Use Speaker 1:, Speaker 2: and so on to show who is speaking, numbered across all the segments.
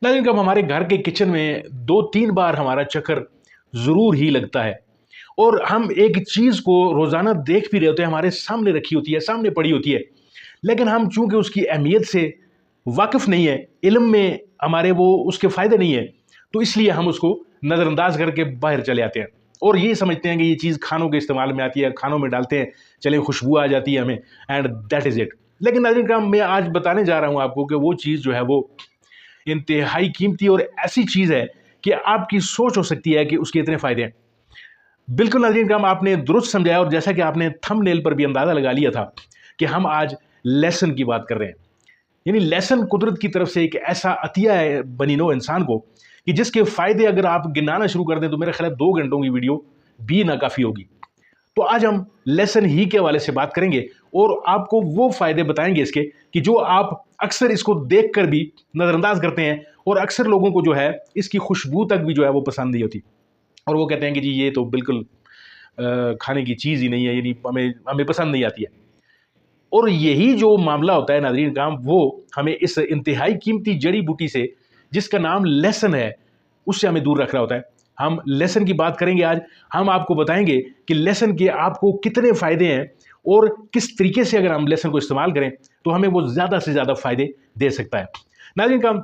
Speaker 1: नाज़रीन, कब हमारे घर के किचन में 2-3 बार हमारा चक्कर ज़रूर ही लगता है और हम एक चीज़ को रोज़ाना देख भी रहे होते हैं, हमारे सामने रखी होती है, सामने पड़ी होती है, लेकिन हम चूँकि उसकी अहमियत से वाकिफ़ नहीं है, इल्म में हमारे वो उसके फ़ायदे नहीं है, तो इसलिए हम उसको नज़रअंदाज करके बाहर चले आते हैं और ये समझते हैं कि ये चीज़ खानों के इस्तेमाल में आती है, खानों में डालते हैं, चलें खुशबू आ जाती है हमें एंड दैट इज़ इट। लेकिन नाज़रीन किराम, मैं आज बताने जा रहा हूँ आपको कि वो चीज़ जो है वो इंतहाई कीमती और ऐसी चीज़ है कि आपकी सोच हो सकती है कि उसके इतने फ़ायदे हैं। बिल्कुल नाज़रीन किराम, आपने दुरुस्त समझाया और जैसा कि आपने थंबनेल पर भी अंदाज़ा लगा लिया था कि हम आज लेसन की बात कर रहे हैं। यानी लेसन कुदरत की तरफ से एक ऐसा अतिया है बनी नौ इंसान को कि जिसके फ़ायदे अगर आप गिनाना शुरू कर दें तो मेरा ख्याल है 2 घंटों की वीडियो भी नाकाफ़ी होगी। तो आज हम लेसन ही के हवाले से बात करेंगे और आपको वो फ़ायदे बताएंगे इसके कि जो आप अक्सर इसको देख कर भी नज़रअंदाज करते हैं और अक्सर लोगों को जो है इसकी खुशबू तक भी जो है वो पसंद नहीं होती और वो कहते हैं कि जी ये तो बिल्कुल खाने की चीज़ ही नहीं है, यानी हमें हमें पसंद नहीं आती है। और यही जो मामला होता है नाज़रीन काम, वो हमें इस इंतहाई कीमती जड़ी बूटी से जिसका नाम लहसुन है, उससे हमें दूर रख रहा होता है। हम लहसुन की बात करेंगे आज। हम आपको बताएँगे कि लहसुन के आपको कितने फ़ायदे हैं और किस तरीके से अगर हम लहसुन को इस्तेमाल करें, तो हमें वो ज़्यादा से ज़्यादा फ़ायदे दे सकता है। नाज़रीन काम,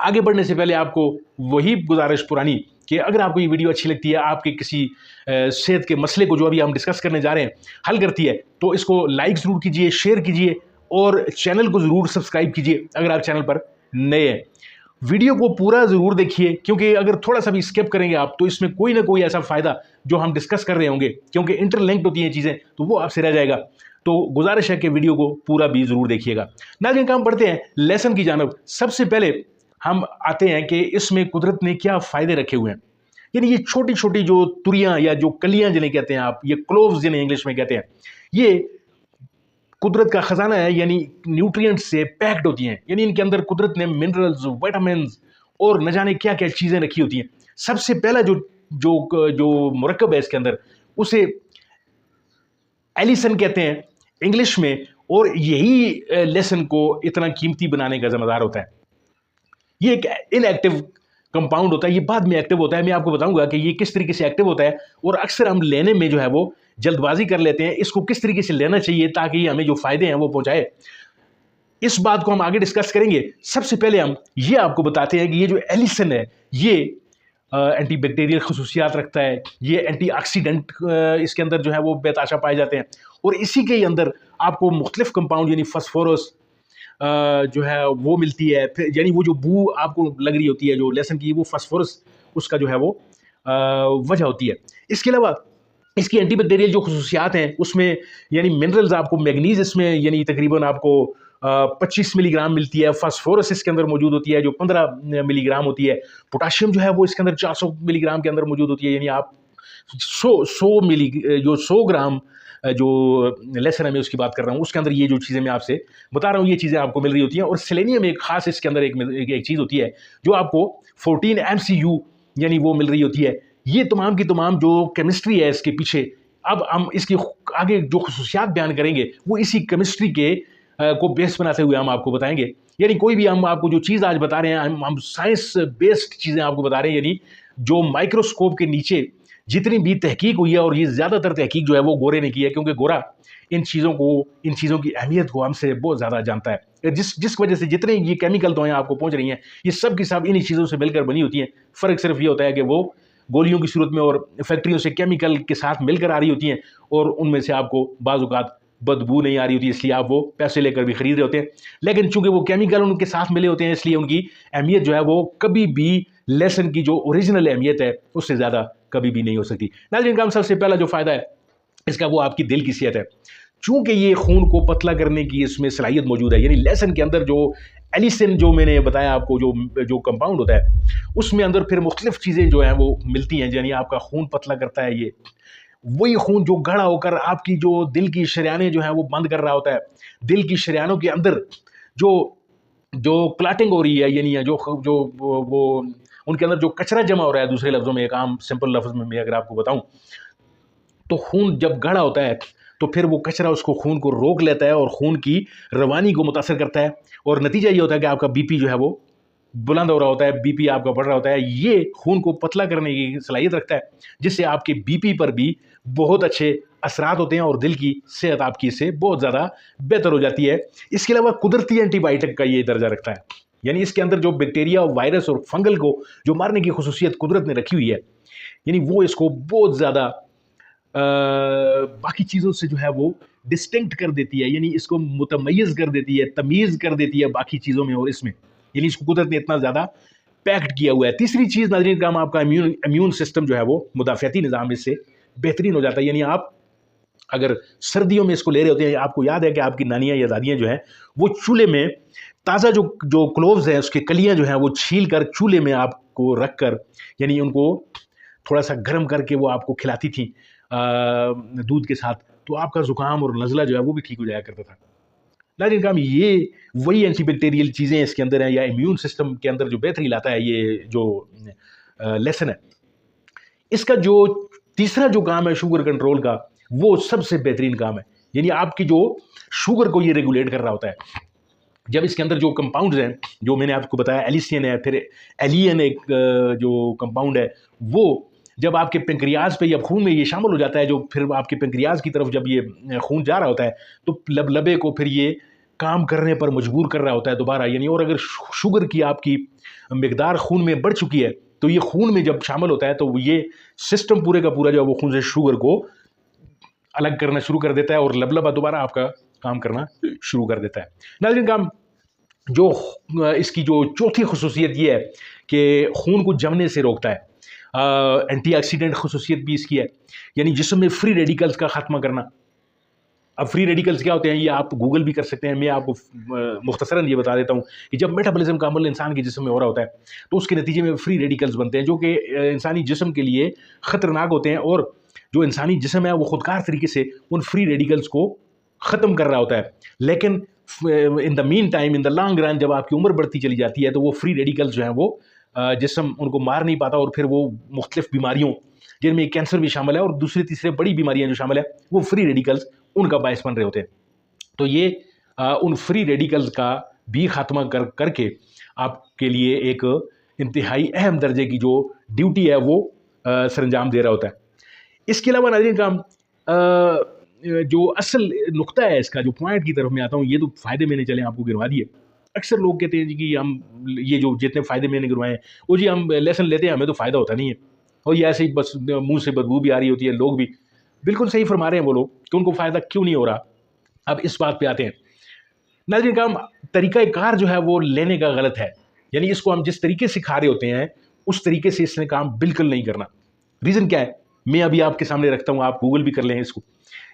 Speaker 1: आगे बढ़ने से पहले आपको वही गुजारिश पुरानी कि अगर आपको ये वीडियो अच्छी लगती है, आपके किसी सेहत के मसले को जो अभी हम डिस्कस करने जा रहे हैं हल करती है, तो इसको लाइक ज़रूर कीजिए, शेयर कीजिए और चैनल को ज़रूर सब्सक्राइब कीजिए अगर आप चैनल पर नए हैं। वीडियो को पूरा ज़रूर देखिए क्योंकि अगर थोड़ा सा भी स्किप करेंगे आप तो इसमें कोई ना कोई ऐसा फ़ायदा जो हम डिस्कस कर रहे होंगे, क्योंकि इंटरलिंक्ड होती हैं चीज़ें, तो वो आपसे रह जाएगा। तो गुजारिश है कि वीडियो को पूरा भी ज़रूर देखिएगा। नाज़रीन काम, बढ़ते हैं लेसन की जानिब। सबसे पहले हम आते हैं कि इसमें कुदरत ने क्या फ़ायदे रखे हुए हैं। यानी ये छोटी-छोटी जो तुरियाँ या जो कलियाँ जिन्हें कहते हैं आप, ये क्लोव्स जिन्हें इंग्लिश में कहते हैं, ये कुदरत का ख़ज़ाना है, यानी न्यूट्रिएंट्स से पैक्ड होती हैं। यानी इनके अंदर कुदरत ने मिनरल्स, विटामिन्स और न जाने क्या-क्या चीज़ें रखी होती हैं। सबसे पहला जो जो जो मुरक्कब है इसके अंदर, उसे एलिसन कहते हैं इंग्लिश में और यही लेसन को इतना कीमती बनाने का ज़िम्मेदार होता है। ये एक इनएक्टिव कंपाउंड होता है, ये बाद में एक्टिव होता है। मैं आपको बताऊंगा कि ये किस तरीके से एक्टिव होता है और अक्सर हम लेने में जो है वो जल्दबाजी कर लेते हैं। इसको किस तरीके से लेना चाहिए ताकि हमें जो फायदे हैं वो पहुंचाए, इस बात को हम आगे डिस्कस करेंगे। सबसे पहले हम ये आपको बताते हैं कि ये जो एलिसन है ये एंटी बैक्टीरियल खसूसियात रखता है, ये एंटीऑक्सीडेंट इसके अंदर जो है वो बेताशा पाए जाते हैं और इसी के अंदर आपको मुख्तलिफ कंपाउंड यानी फास्फोरस जो है वो मिलती है। फिर यानी वो जो बू आपको लग रही होती है जो लहसुन की, वो फास्फोरस उसका जो है वो वजह होती है। इसके अलावा इसकी एंटीबैक्टीरियल जो खसूसियात हैं उसमें यानी मिनरल्स, आपको मैग्नीज इसमें यानी तकरीबन आपको 25 मिलीग्राम मिलती है। फास्फोरस इसके अंदर मौजूद होती है जो 15 मिलीग्राम होती है। पोटाशियम जो है वो इसके अंदर 400 मिलीग्राम के अंदर मौजूद होती है। यानी आप 100 ग्राम जो लेसन है मैं उसकी बात कर रहा हूँ, उसके अंदर ये जो चीज़ें मैं आपसे बता रहा हूँ ये चीज़ें आपको मिल रही होती हैं। और सेलेनियम एक खास इसके अंदर एक चीज़ होती है जो आपको 14 MCU यानी वो मिल रही होती है। ये तमाम की तमाम जो केमिस्ट्री है इसके पीछे, अब हम इसकी आगे जो खसूसियात बयान करेंगे वो इसी केमिस्ट्री के को बेस बनाते हुए हम आपको बताएंगे। यानी कोई भी हम आपको जो चीज़ आज बता रहे हैं, हम साइंस बेस्ड चीज़ें आपको बता रहे हैं। यानी जो माइक्रोस्कोप के नीचे जितनी भी तहकीक हुई है, और ये ज़्यादातर तहकीक जो है वो गोरे ने की है, क्योंकि गोरा इन चीज़ों की अहमियत को हमसे बहुत ज़्यादा जानता है। जिस वजह से जितने ये केमिकल दवाएं आपको पहुंच रही हैं, ये सब की सब इन्हीं चीज़ों से मिलकर बनी होती हैं। फ़र्क सिर्फ ये होता है कि वो गोलियों की सूरत में और फैक्ट्रियों से केमिकल के साथ मिलकर आ रही होती हैं और उनमें से आपको बाज़ औक़ात बदबू नहीं आ रही होती, इसलिए आप वो पैसे लेकर भी खरीद रहे होते हैं। लेकिन चूंकि वो केमिकल उनके साथ मिले होते हैं, इसलिए उनकी अहमियत जो है वो कभी भी लेसन की जो ओरिजिनल अहमियत है उससे ज़्यादा कभी भी नहीं हो सकती। नाज़रीन का सबसे पहला जो फ़ायदा है इसका वो आपकी दिल की सेहत है। चूंकि ये खून को पतला करने की इसमें सलाहियत मौजूद है। यानी लेसन के अंदर जो एलिसन जो मैंने बताया आपको जो कंपाउंड होता है उसमें अंदर फिर मुख्तलिफ चीज़ें जो हैं वो मिलती हैं। यानी आपका खून पतला करता है। ये वही खून जो गाढ़ा होकर आपकी जो दिल की शरियानें जो हैं वो बंद कर रहा होता है। दिल की शरियानों के अंदर जो जो क्लाटिंग हो रही है, यानी जो जो वो उनके अंदर जो कचरा जमा हो रहा है, दूसरे लफ्ज़ों में एक आम सिंपल लफ्ज़ में मैं अगर आपको बताऊं, तो खून जब गाढ़ा होता है तो फिर वो कचरा उसको खून को रोक लेता है और खून की रवानी को मुतासर करता है और नतीजा ये होता है कि आपका बीपी जो है वो बुलंद हो रहा होता है, बीपी आपका बढ़ रहा होता है, ये खून को पतला करने की सलाहियत रखता है, जिससे आपके बीपी पर भी बहुत अच्छे असरात होते हैं और दिल की सेहत आपकी इससे बहुत ज़्यादा बेहतर हो जाती है। इसके अलावा कुदरती एंटीबायोटिक का ये दर्जा रखता है, यानी इसके अंदर जो बैक्टीरिया, वायरस और फंगल को जो मारने की खसूसियत कुदरत ने रखी हुई है, यानी वो इसको बहुत ज़्यादा बाकी चीज़ों से जो है वो डिस्टिंक्ट कर देती है, यानी इसको मुतमय्यज़ कर देती है, तमीज़ कर देती है बाकी चीज़ों में और इसमें, यानी इसको कुदरत ने इतना ज़्यादा पैक्ड किया हुआ है। तीसरी चीज़ नाज़रीन काम, आपका इम्यून सिस्टम जो है वो मुदाफ़ियाती निज़ाम इससे बेहतरीन हो जाता है। यानी आप अगर सर्दियों में इसको ले रहे होते हैं, आपको याद है कि आपकी नानियाँ या दादियाँ जो हैं वो चूल्हे में ताज़ा जो जो क्लोव्स हैं उसकी कलियाँ जो हैं वो छील कर चूल्हे में आपको रख कर, यानी उनको थोड़ा सा गर्म करके वो आपको खिलाती थी दूध के साथ, तो आपका ज़ुकाम और नज़ला जो है वो भी ठीक हो जाया करता था। नाज़रीन काम, ये वही एंटीबैक्टीरियल चीज़ें इसके अंदर हैं, या इम्यून सिस्टम के अंदर जो बेहतरी लाता है ये जो लेसन है। इसका जो तीसरा जो काम है शुगर कंट्रोल का, वो सबसे बेहतरीन काम है, यानी आपकी जो शुगर को ये रेगुलेट कर रहा होता है। जब इसके अंदर जो कंपाउंड्स हैं, जो मैंने आपको बताया, एलिसियन है, फिर एलियन एक जो कंपाउंड है, वो जब आपके पेंक्रियाज पे या खून में ये शामिल हो जाता है, जो फिर आपके पेंक्रियाज की तरफ जब ये खून जा रहा होता है, तो लबे को फिर ये काम करने पर मजबूर कर रहा होता है दोबारा, यानी और अगर शुगर की आपकी मकदार खून में बढ़ चुकी है, तो ये खून में जब शामिल होता है तो ये सिस्टम पूरे का पूरा जो है वो खून से शुगर को अलग करना शुरू कर देता है और लबलबा दोबारा आपका काम करना शुरू कर देता है। नाज़रीन काम, जो इसकी जो चौथी खसूसियत ये है कि खून को जमने से रोकता है। एंटीऑक्सीडेंट खसूसियत भी इसकी है, यानी जिस्म में फ्री रेडिकल्स का खात्मा करना। अब फ्री रेडिकल्स क्या होते हैं ये आप गूगल भी कर सकते हैं, मैं आपको मुख्तसरन ये बता देता हूँ कि जब मेटाबॉलिज्म का अमल इंसान के जिस्म में हो रहा होता है तो उसके नतीजे में फ्री रेडिकल्स बनते हैं, जो कि इंसानी जिस्म के लिए ख़तरनाक होते हैं, और जो इंसानी जिस्म है वो खुदकार तरीके से उन फ्री रेडिकल्स को ख़त्म कर रहा होता है। लेकिन in the mean time, in the long run, जब आपकी उम्र बढ़ती चली जाती है तो वो फ्री रेडिकल्स जो हैं वो जिस्म उनको मार नहीं पाता, और फिर वो मुख्तलिफ बीमारियों, जिनमें कैंसर भी शामिल है और दूसरे तीसरे बड़ी बीमारियां जो शामिल है, वो फ्री रेडिकल्स उनका बायस बन रहे होते हैं। तो ये उन फ्री रेडिकल्स का भी खात्मा करके आपके लिए एक इंतहाई अहम दर्जे की जो ड्यूटी है वो सरंजाम दे रहा होता है। इसके अलावा नाज़रीन काम, जो असल नुक्ता है इसका, जो पॉइंट की तरफ मैं आता हूँ, ये तो फ़ायदे मैंने चले आपको गिनवा दिए। अक्सर लोग कहते हैं जी कि हम ये जो जितने फ़ायदे मैंने गिनवाए हैं, वो जी हम लेसन लेते हैं, हमें तो फ़ायदा होता नहीं है, और ये ऐसे ही बस मुंह से बदबू भी आ रही होती है। लोग भी बिल्कुल सही फरमा रहे हैं वो लोग कि उनको फ़ायदा क्यों नहीं हो रहा। अब इस बात पे आते हैं नाज़रीन काम, तरीक़ा कार जो है वो लेने का गलत है, यानी इसको हम जिस तरीके से खा रहे होते हैं उस तरीके से इसने काम बिल्कुल नहीं करना। रीज़न क्या है मैं अभी आपके सामने रखता हूँ, आप गूगल भी कर लें इसको।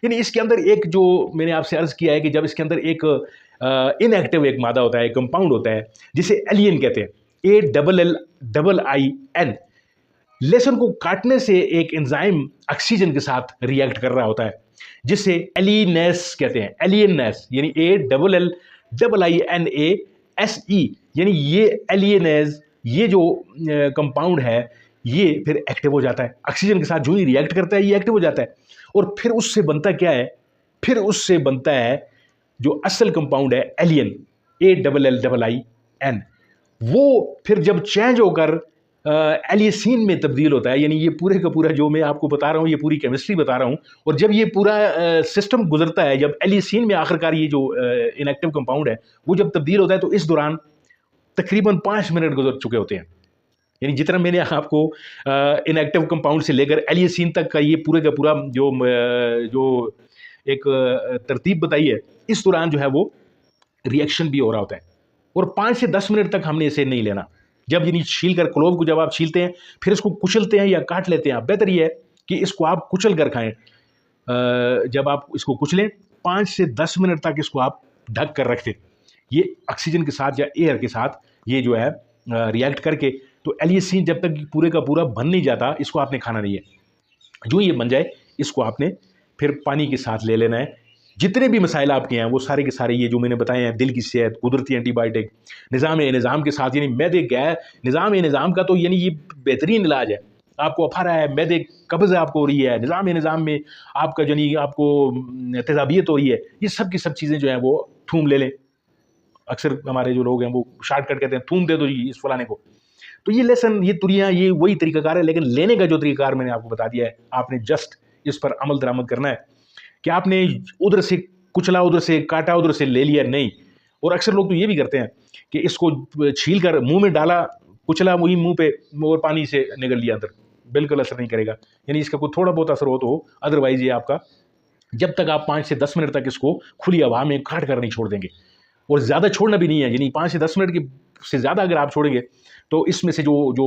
Speaker 1: यानी इसके अंदर एक जो मैंने आपसे अर्ज़ किया है कि जब इसके अंदर एक इनएक्टिव एक मादा होता है, एक कंपाउंड होता है जिसे एलियन कहते हैं, ALLIN, लेसन को काटने से एक एंजाइम ऑक्सीजन के साथ रिएक्ट कर रहा होता है, जिसे एलिनेस कहते हैं, एलियनेस, यानी ALLINASE, यानी ये एलियनेस, ये जो कंपाउंड है ये फिर एक्टिव हो जाता है, ऑक्सीजन के साथ जो ही रिएक्ट करता है ये एक्टिव हो जाता है, और फिर उससे बनता क्या है, फिर उससे बनता है जो असल कंपाउंड है एलियन, ALLIN। वो फिर जब चेंज होकर एलियसीन में तब्दील होता है, यानी ये पूरे का पूरा जो मैं आपको बता रहा हूँ ये पूरी केमिस्ट्री बता रहा हूँ, और जब ये पूरा सिस्टम गुजरता है, जब एलियसीन में आखिरकार ये जो इनएक्टिव कंपाउंड है वो जब तब्दील होता है, तो इस दौरान तकरीबन 5 मिनट गुजर चुके होते हैं। यानी जितना मैंने आपको इनएक्टिव कंपाउंड से लेकर एलियसीन तक का ये पूरे का पूरा जो एक तरतीब बताई है, इस दौरान जो है वो रिएक्शन भी हो रहा होता है, और 5 से 10 मिनट तक हमने इसे नहीं लेना। जब यानी छील कर, क्लोव को जब आप छीलते हैं फिर इसको कुचलते हैं या काट लेते हैं, बेहतर ये है कि इसको आप कुचल कर खाएं। जब आप इसको कुचलें 5 से 10 मिनट तक इसको आप ढक कर रख दें, ये ऑक्सीजन के साथ या एयर के साथ ये जो है रिएक्ट करके, तो एलियसीन जब तक पूरे का पूरा बन नहीं जाता इसको आपने खाना नहीं है। जो ये बन जाए इसको आपने फिर पानी के साथ ले लेना है। जितने भी मसाइल आपके हैं वो सारे के सारे ये जो मैंने बताए हैं, दिल की सेहत, कुदरती एंटीबायोटिक, निज़ाम के साथ, यानी मैदे गैर निज़ाम का तो यानी ये बेहतरीन इलाज है। आपको अफारा है, मैदे कब्ज़ आपको हो रही है, निज़ाम में आपका यानी आपको तेज़ाबियत हो रही है, ये सब की सब चीज़ें जो हैं वो थूम ले लें, اکثر ہمارے جو لوگ ہیں وہ شارٹ کٹ کہتے ہیں تھوم دے دو جی اس فلانے کو. تو یہ لیسن، یہ تریاں، یہ وہی طریقہ کار ہے، لیکن لینے کا جو طریقہ کار میں نے آپ کو بتا دیا ہے، آپ نے جسٹ اس پر عمل درآمد کرنا ہے کہ آپ نے ادھر سے کچلا، ادھر سے کاٹا، ادھر سے لے لیا نہیں. اور اکثر لوگ تو یہ بھی کرتے ہیں کہ اس کو چھیل کر منہ میں ڈالا، کچلا وہی منہ پہ اور پانی سے نگل لیا اندر. بالکل اثر نہیں کرے گا، یعنی اس کا کوئی تھوڑا بہت اثر ہو تو ہو، ادروائز یہ آپ کا جب تک آپ 5 سے 10 منٹ تک اس کو کھلی ہوا میں کاٹ کر نہیں چھوڑ دیں گے، اور زیادہ چھوڑنا بھی نہیں ہے، یعنی 5 سے 10 منٹ کی سے زیادہ اگر آپ چھوڑیں گے تو اس میں سے جو جو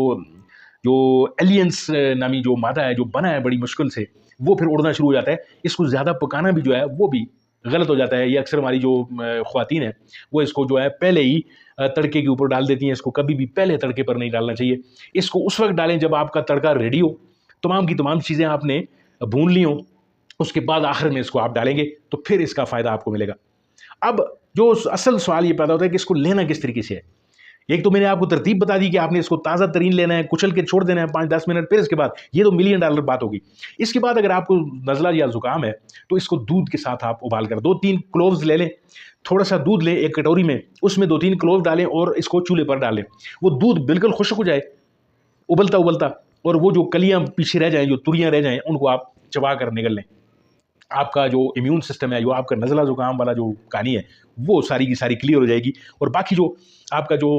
Speaker 1: جو ایلینس نامی جو مادہ ہے جو بنا ہے بڑی مشکل سے، وہ پھر اڑنا شروع ہو جاتا ہے. اس کو زیادہ پکانا بھی جو ہے وہ بھی غلط ہو جاتا ہے. یہ اکثر ہماری جو خواتین ہیں وہ اس کو جو ہے پہلے ہی تڑکے کے اوپر ڈال دیتی ہیں. اس کو کبھی بھی پہلے تڑکے پر نہیں ڈالنا چاہیے. اس کو اس وقت ڈالیں جب آپ کا تڑکا ریڈی ہو، تمام کی تمام چیزیں آپ نے بھون لی ہوں، اس کے بعد آخر میں اس کو آپ ڈالیں گے تو پھر اس کا فائدہ آپ کو ملے گا. اب جو اصل سوال یہ پیدا ہوتا ہے کہ اس کو لینا کس طریقے سے ہے. ایک تو میں نے آپ کو ترتیب بتا دی کہ آپ نے اس کو تازہ ترین لینا ہے، کچل کے چھوڑ دینا ہے 5-10 منٹ، پھر اس کے بعد یہ تو $1,000,000 بات ہوگی. اس کے بعد اگر آپ کو نزلہ یا زکام ہے تو اس کو دودھ کے ساتھ آپ ابال کر 2-3 کلوز لے لیں، تھوڑا سا دودھ لیں ایک کٹوری میں، اس میں 2-3 کلوز ڈالیں اور اس کو چولہے پر ڈالیں. وہ دودھ بالکل خشک ہو جائے ابلتا ابلتا، اور وہ جو کلیاں پیچھے رہ جائیں، جو تریاں رہ جائیں، ان کو آپ چبا کر نگل لیں. آپ کا جو امیون سسٹم ہے، جو آپ کا نزلہ زکام والا جو کہانی ہے، وہ ساری کی ساری کلیئر ہو جائے گی. اور باقی جو آپ کا جو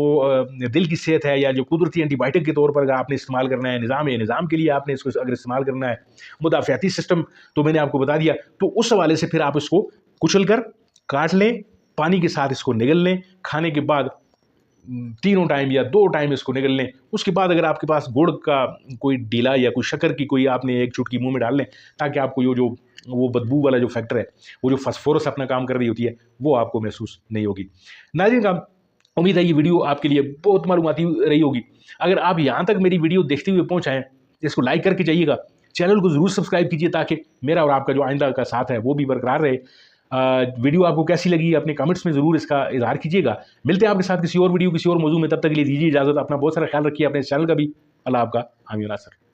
Speaker 1: دل کی صحت ہے یا جو قدرتی اینٹی بائیوٹک کے طور پر اگر آپ نے استعمال کرنا ہے، نظام کے لیے آپ نے اس کو اگر استعمال کرنا ہے، مدافعتی سسٹم تو میں نے آپ کو بتا دیا. تو اس حوالے سے پھر آپ اس کو کچل کر کاٹ لیں، پانی کے ساتھ اس کو نگل لیں. کھانے کے بعد 3 ٹائم یا 2 ٹائم اس کو نگل لیں. اس کے بعد اگر آپ کے پاس گڑ کا کوئی ڈیلا یا کوئی شکر کی کوئی آپ نے ایک چٹکی منہ میں ڈال لیں، تاکہ آپ کو وہ بدبو والا جو فیکٹر ہے، وہ جو فاسفورس اپنا کام کر رہی ہوتی ہے، وہ آپ کو محسوس نہیں ہوگی. ناظرین کا امید ہے یہ ویڈیو آپ کے لیے بہت معلوماتی رہی ہوگی. اگر آپ یہاں تک میری ویڈیو دیکھتے ہوئے پہنچ آئیں، اس کو لائک کر کے جائیے گا، چینل کو ضرور سبسکرائب کیجیے تاکہ میرا اور آپ کا جو آئندہ کا ساتھ ہے وہ بھی برقرار رہے. ویڈیو آپ کو کیسی لگی اپنے کمنٹس میں ضرور اس کا اظہار کیجیے گا. ملتے ہیں آپ کے ساتھ کسی اور ویڈیو کسی اور موضوع میں، تب تک کے لیے دیجیے اجازت. اپنا بہت سارا خیال رکھیے، اپنے چینل کا بھی. اللہ آپ کا حامی و ناصر.